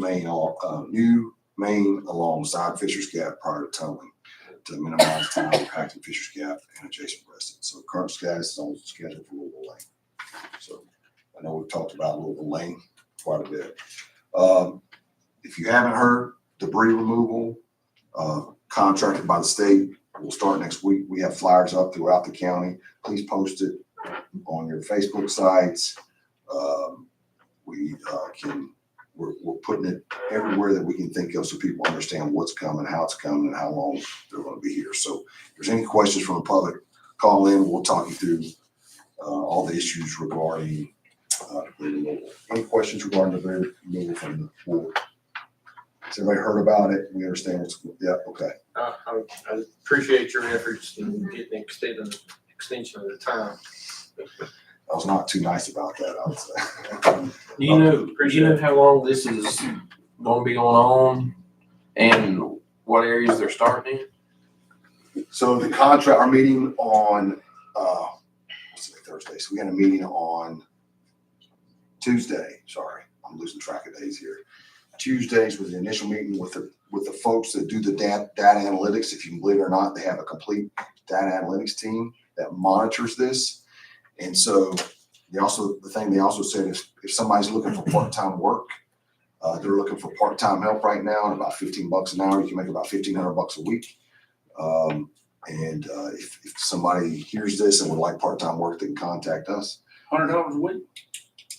main alongside Fisher's Gap prior to tunneling to minimize time impacting Fisher's Gap and adjacent residents. So current status is on schedule for Louisville Lane. So I know we've talked about Louisville Lane quite a bit. If you haven't heard, debris removal contracted by the state will start next week. We have flyers up throughout the county. Please post it on your Facebook sites. We're putting it everywhere that we can think of so people understand what's coming, how it's coming, and how long they're going to be here. So if there's any questions from the public, call in. We'll talk you through all the issues regarding debris removal. Any questions regarding debris removal from the board? Has everybody heard about it? We understand what's, yeah, okay.
I appreciate your efforts in getting extension of the time.
I was not too nice about that, I would say.
Do you know how long this is gonna be going on and what areas they're starting in?
So the contract, our meeting on, what's it, Thursday? So we had a meeting on Tuesday. Sorry, I'm losing track of days here. Tuesdays was the initial meeting with the folks that do the data analytics. If you can believe it or not, they have a complete data analytics team that monitors this. And so they also said if somebody's looking for part-time work, they're looking for part-time help right now at about $15 an hour. You can make about $1,500 a week. If somebody hears this and would like part-time work, they can contact us.
$100 a week?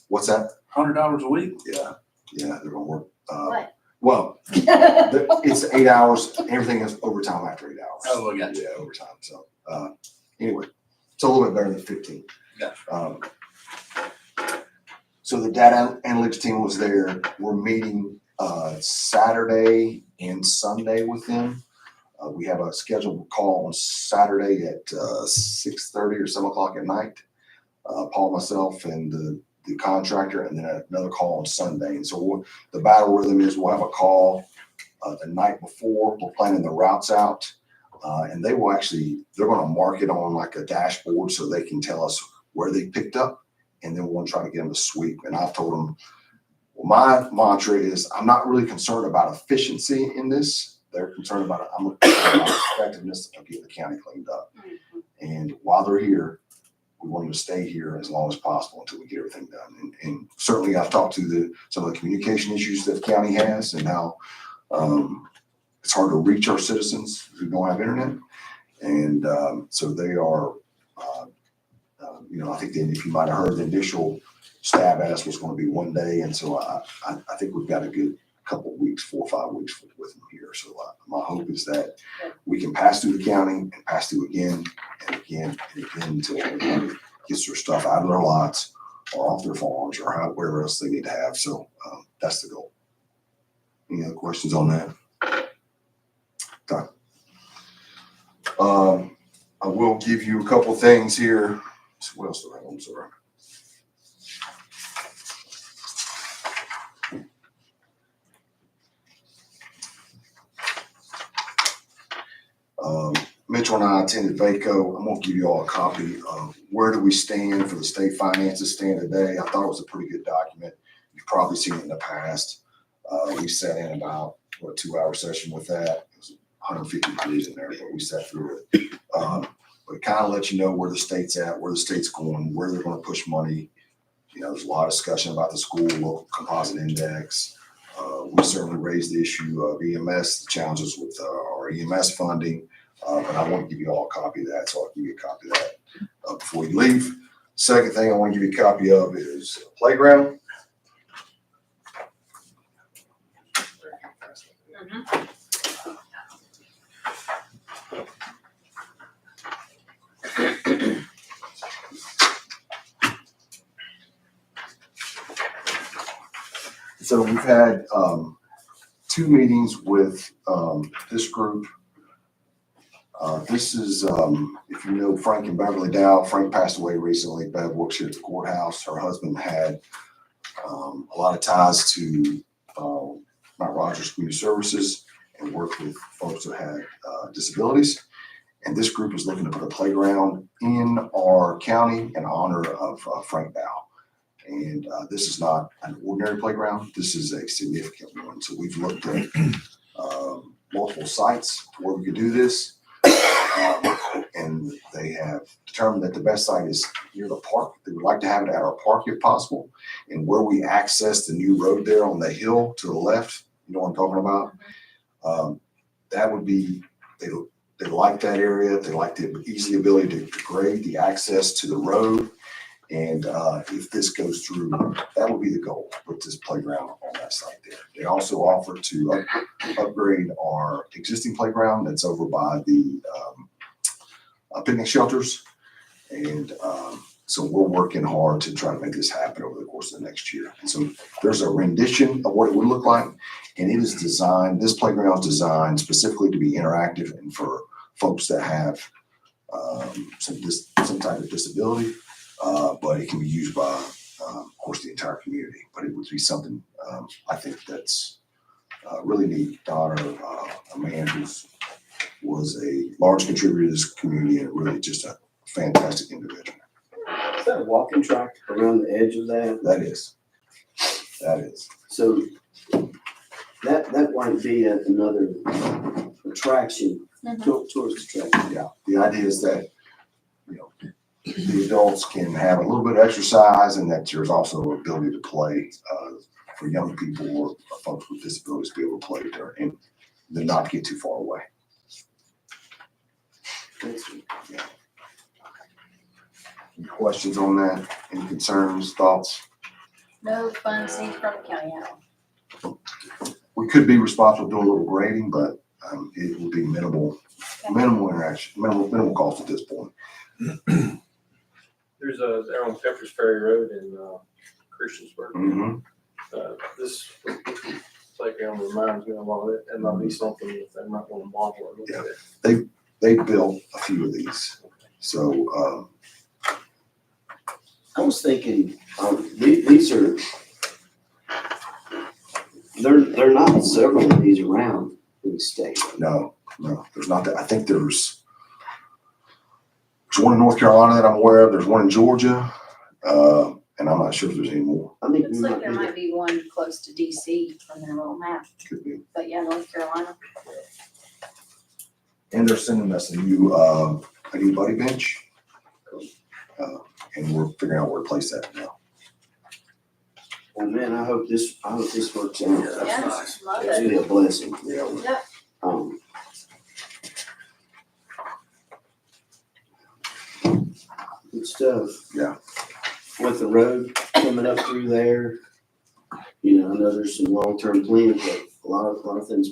What's that?
$100 a week?
Yeah, they're gonna work.
What?
Well, it's 8 hours. Everything is overtime after 8 hours.
Oh, I got you.
Yeah, overtime. So anyway, it's a little bit better than 15.
Gotcha.
So the data analytics team was there. We're meeting Saturday and Sunday with them. We have a scheduled call on Saturday at 6:30 or 7 o'clock at night. Paul, myself, and the contractor, and then another call on Sunday. And so the battle rhythm is we'll have a call the night before. We're planning the routes out, and they're going to mark it on like a dashboard so they can tell us where they picked up, and then we're going to try to get them to sweep. And I've told them, well, my mantra is I'm not really concerned about efficiency in this. They're concerned about it. I'm concerned about effectiveness of getting the county cleaned up. And while they're here, we want them to stay here as long as possible until we get everything done. And certainly I've talked to some of the communication issues that the county has and how it's hard to reach our citizens who don't have internet. And so they are, I think if you might have heard, the initial stab ask was going to be 1 day. And so I think we've got a good couple of weeks, 4 or 5 weeks with them here. So my hope is that we can pass through the county and pass through again and again and again until everybody gets their stuff out of their lots or off their farms or wherever else they need to have. So that's the goal. Any other questions on that? I will will give you a couple things here. What else do I have? I'm sorry. Mitchell and I attended VACO. I'm gonna give you all a copy of where do we stand for the state finances stand today. I thought it was a pretty good document. You've probably seen it in the past. We sat in about, 2-hour session with that. It was 150 degrees in there, but we sat through it. But it kind of lets you know where the state's at, where the state's going, where they're gonna push money. You know, there's a lot of discussion about the school local composite index. We certainly raised the issue of EMS, the challenges with our EMS funding. But I want to give you all a copy of that, so I'll give you a copy of that before you leave. Second thing I want to give you a copy of is playground. So we've had 2 meetings with this group. This is, if you know Frank and Beverly Dow, Frank passed away recently. Bev works here at the courthouse. Her husband had a lot of ties to Mount Rogers Community Services and worked with folks that had disabilities. And this group is looking to put a playground in our county in honor of Frank Dow. And this is not an ordinary playground. This is a significant one. So we've looked at multiple sites where we could do this. And they have determined that the best site is near the park. They would like to have it at our park if possible. And where we access the new road there on the hill to the left, you know what I'm talking about? That would be, they like that area. They like the easy ability to grade the access to the road. And if this goes through, that would be the goal, put this playground on that site there. They also offer to upgrade our existing playground that's over by the picnic shelters. And so we're working hard to try to make this happen over the course of the next year. And so there's a rendition of what it would look like. And it is designed, this playground is designed specifically to be interactive and for folks that have some type of disability. But it can be used by, of course, the entire community. But it would be something I think that's really neat to honor a man who was a large contributor to this community and really just a fantastic individual.
Is that a walking track around the edge of that?
That is.
So that might be another attraction, tourist attraction.
Yeah. The idea is that, you know, the adults can have a little bit of exercise and that there's also ability to play for young people or folks with disabilities to be able to play there and then not get too far away. Yeah. Any questions on that? Any concerns, thoughts?
No funds needed from the county at all.
We could be responsible for doing a little grading, but it would be minimal interaction, minimal cost at this point.
There's there on Peppers Ferry Road in Christiansburg.
Mm-hmm.
This playground reminds me of all of it. That might be something that they might want to model a little bit.
They built a few of these. So
I was thinking, these are, they're not several of these around in the state.
no, there's not that. I think there's one in North Carolina that I'm aware of. There's one in Georgia. And I'm not sure if there's any more.
I think
Looks like there might be one close to DC on their little map,
Could be.
but yeah, North Carolina.
And they're sending us a new buddy bench. And we're figuring out where to place that now.
Oh man, I hope this works out.
Yes, love
It's
it.
be a blessing.
Yeah.
Yep.
Good stuff.
Yeah.
With the road coming up through there, you know, I know there's some long-term plans, but a lot of things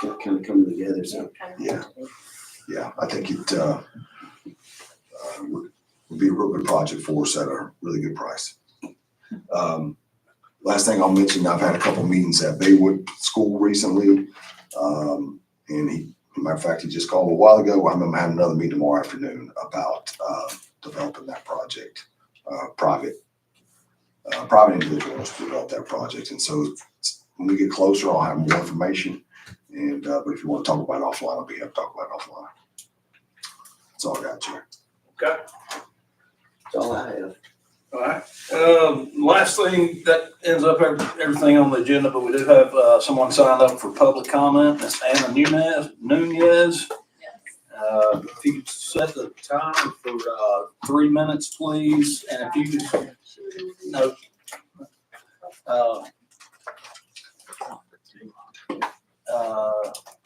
kind of coming together, so.
Yeah. Yeah, I think it would be a real good project for us at a really good price. Last thing I'll mention, I've had a couple meetings at Baywood School recently. And he Matter of fact, he just called a while ago. I'm gonna have another meeting tomorrow afternoon about, developing that project, private individuals to develop that project. And so when we get closer, I'll have more information. And, but if you want to talk about it offline, I'll be happy to talk about it offline. That's all I got, Chair.
Okay.
That's all I have.
All right. Last thing, that ends up everything on the agenda, but we do have someone signed up for public comment. That's Anna Nunez. If you could set the time for 3 minutes, please, and if you could, no.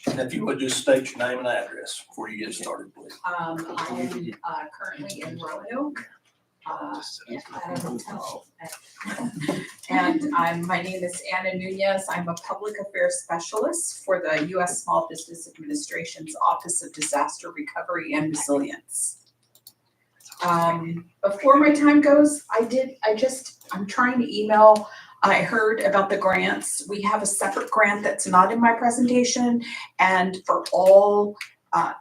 And if you would just state your name and address before you get started, please.
I am currently in Roanoke. At a hotel. And my name is Anna Nunez. I'm a public affairs specialist for the U.S. Small Business Administration's Office of Disaster Recovery and Resilience. Before my time goes, I'm trying to email. I heard about the grants. We have a separate grant that's not in my presentation, and for all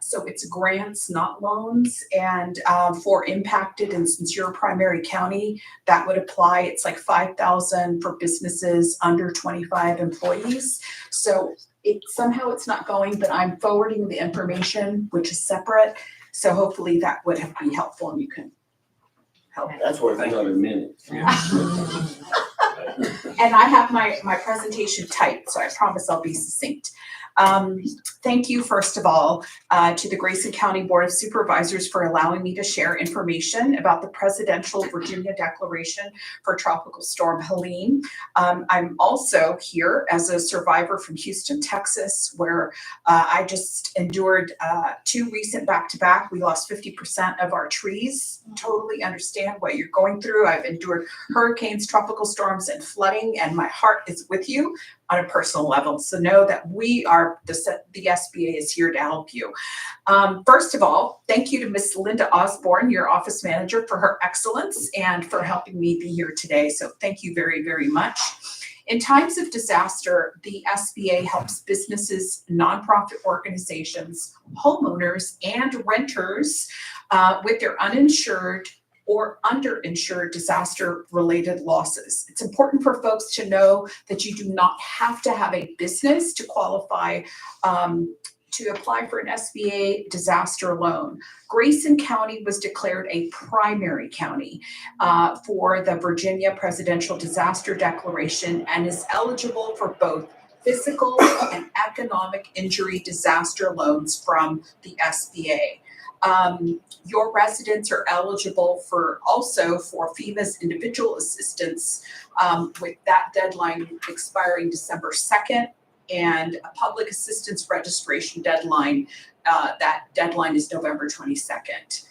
so it's grants, not loans, and for impacted, and since you're a primary county, that would apply. It's like $5,000 for businesses under 25 employees. So somehow it's not going, but I'm forwarding the information, which is separate. So hopefully that would be helpful, and you can help.
That's worth another minute.
And I have my presentation typed, so I promise I'll be succinct. Thank you, first of all, to the Grayson County Board of Supervisors for allowing me to share information about the Presidential Virginia Declaration for Tropical Storm Helene. I'm also here as a survivor from Houston, Texas, where I just endured 2 recent back-to-back. We lost 50% of our trees. Totally understand what you're going through. I've endured hurricanes, tropical storms, and flooding, and my heart is with you on a personal level. So know that we are, the SBA is here to help you. First of all, thank you to Miss Linda Osborne, your office manager, for her excellence and for helping me be here today. So thank you very, very much. In times of disaster, the SBA helps businesses, nonprofit organizations, homeowners, and renters with their uninsured or underinsured disaster-related losses. It's important for folks to know that you do not have to have a business to qualify to apply for an SBA disaster loan. Grayson County was declared a primary county for the Virginia Presidential Disaster Declaration and is eligible for both physical and economic injury disaster loans from the SBA. Your residents are eligible for FEMA's individual assistance with that deadline expiring December 2nd, and a public assistance registration deadline. That deadline is November 22nd.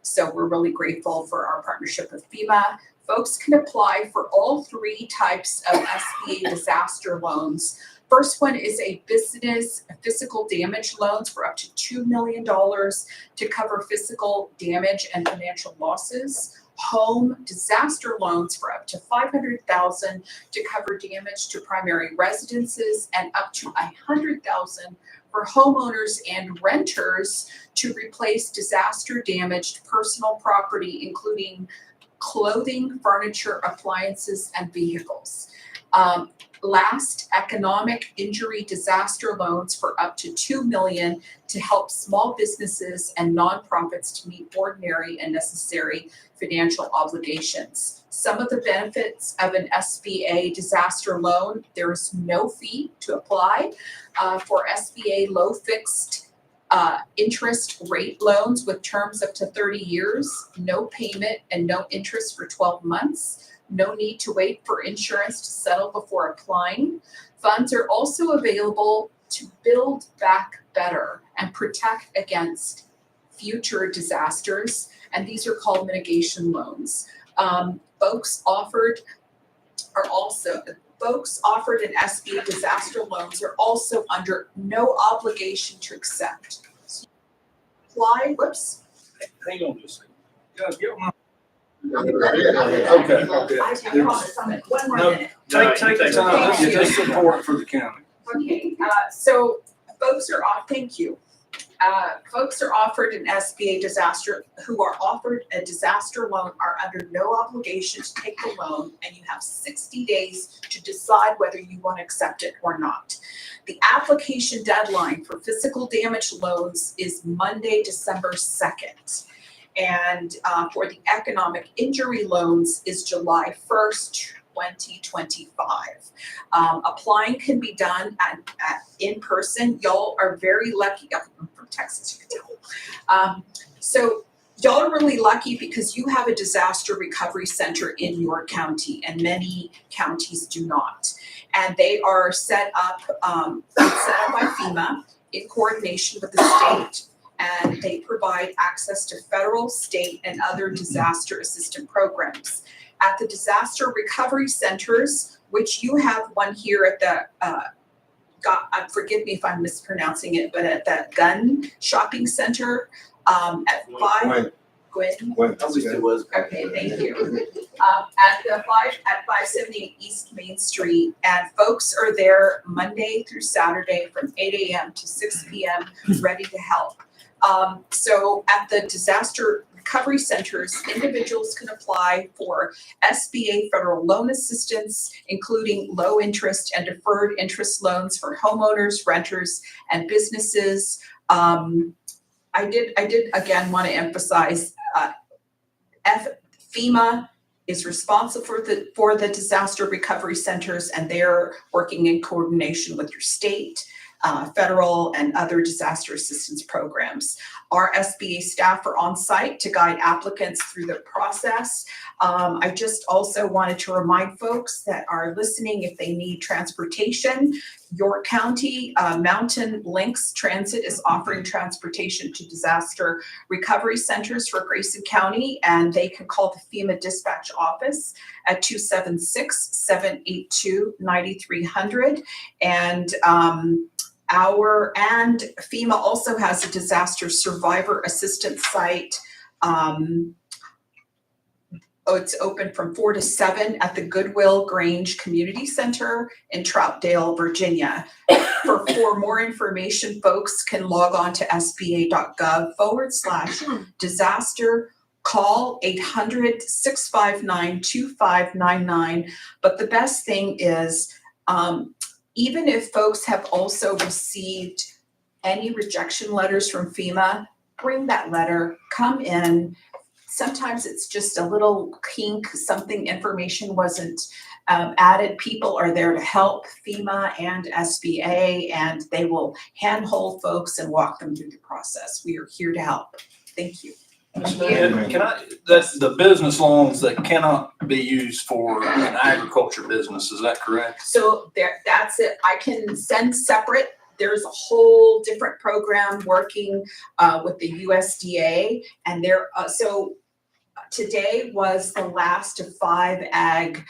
So we're really grateful for our partnership with FEMA. Folks can apply for all 3 types of SBA disaster loans. First one is a business physical damage loans for up to $2 million to cover physical damage and financial losses. Home disaster loans for up to $500,000 to cover damage to primary residences, and up to $100,000 for homeowners and renters to replace disaster damaged personal property, including clothing, furniture, appliances, and vehicles. Last, economic injury disaster loans for up to $2 million to help small businesses and nonprofits to meet ordinary and necessary financial obligations. Some of the benefits of an SBA disaster loan: there is no fee to apply for SBA low fixed interest rate loans with terms up to 30 years, no payment and no interest for 12 months. No need to wait for insurance to settle before applying. Funds are also available to build back better and protect against future disasters, and these are called mitigation loans. Folks offered in SBA disaster loans are also under no obligation to accept. Apply,
Hang on just a second. Get my.
I promise I'm at 1 more minute.
Take the time. It's important for the county.
Okay, so Thank you. Folks are offered an SBA disaster, who are offered a disaster loan are under no obligation to take the loan, and you have 60 days to decide whether you want to accept it or not. The application deadline for physical damage loans is Monday, December 2nd. And for the economic injury loans is July 1st, 2025. Applying can be done at in person. Y'all are very lucky. I'm from Texas, you can tell. So y'all are really lucky because you have a disaster recovery center in your county, and many counties do not. And they are set up by FEMA in coordination with the state. And they provide access to federal, state, and other disaster assistance programs. At the disaster recovery centers, which you have one here at the, forgive me if I'm mispronouncing it, but at the Gun Shopping Center, at 5, Gwen?
That's good.
Okay, thank you. At 578 East Main Street, and folks are there Monday through Saturday from 8 a.m. to 6 p.m. ready to help. So at the disaster recovery centers, individuals can apply for SBA federal loan assistance, including low interest and deferred interest loans for homeowners, renters, and businesses. I did again want to emphasize, FEMA is responsible for the disaster recovery centers, and they're working in coordination with your state, federal, and other disaster assistance programs. Our SBA staff are on site to guide applicants through the process. I just also wanted to remind folks that are listening, if they need transportation, York County Mountain Links Transit is offering transportation to disaster recovery centers for Grayson County, and they can call the FEMA dispatch office at 276-782-9300. And FEMA also has a disaster survivor assistance site. It's open from 4 to 7 at the Goodwill Grange Community Center in Troutdale, Virginia. For more information, folks can log on to sba.gov/disaster. Call 800-659-2599. But the best thing is, even if folks have also received any rejection letters from FEMA, bring that letter, come in. Sometimes it's just a little kink, information wasn't added. People are there to help, FEMA and SBA, and they will handhold folks and walk them through the process. We are here to help. Thank you.
That's the business loans that cannot be used for an agriculture business, is that correct?
So that's it. I can send separate. There's a whole different program working with the USDA, and so today was the last of 5 ag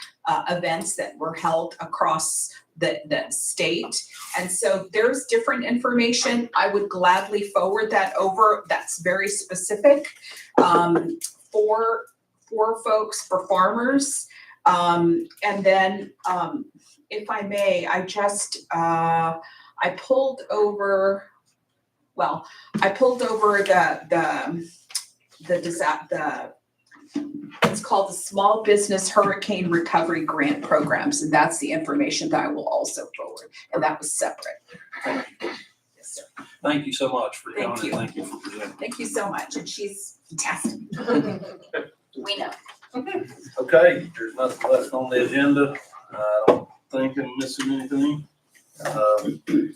events that were held across the state. And so there's different information. I would gladly forward that over. That's very specific for folks, for farmers. And then if I may, I pulled over it's called the Small Business Hurricane Recovery Grant Programs, and that's the information that I will also forward, and that was separate. Yes, sir.
Thank you so much for coming.
Thank you.
Thank you for presenting.
Thank you so much, and she's fantastic.
We know.
Okay, there's nothing left on the agenda. I don't think I'm missing anything. Nobody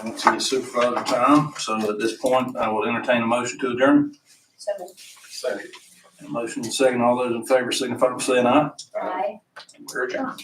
wants any supervisor time, so at this point, I will entertain a motion to adjourn.
Second.
A motion and second. All those in favor signify by saying aye.
Aye.
We're adjourned.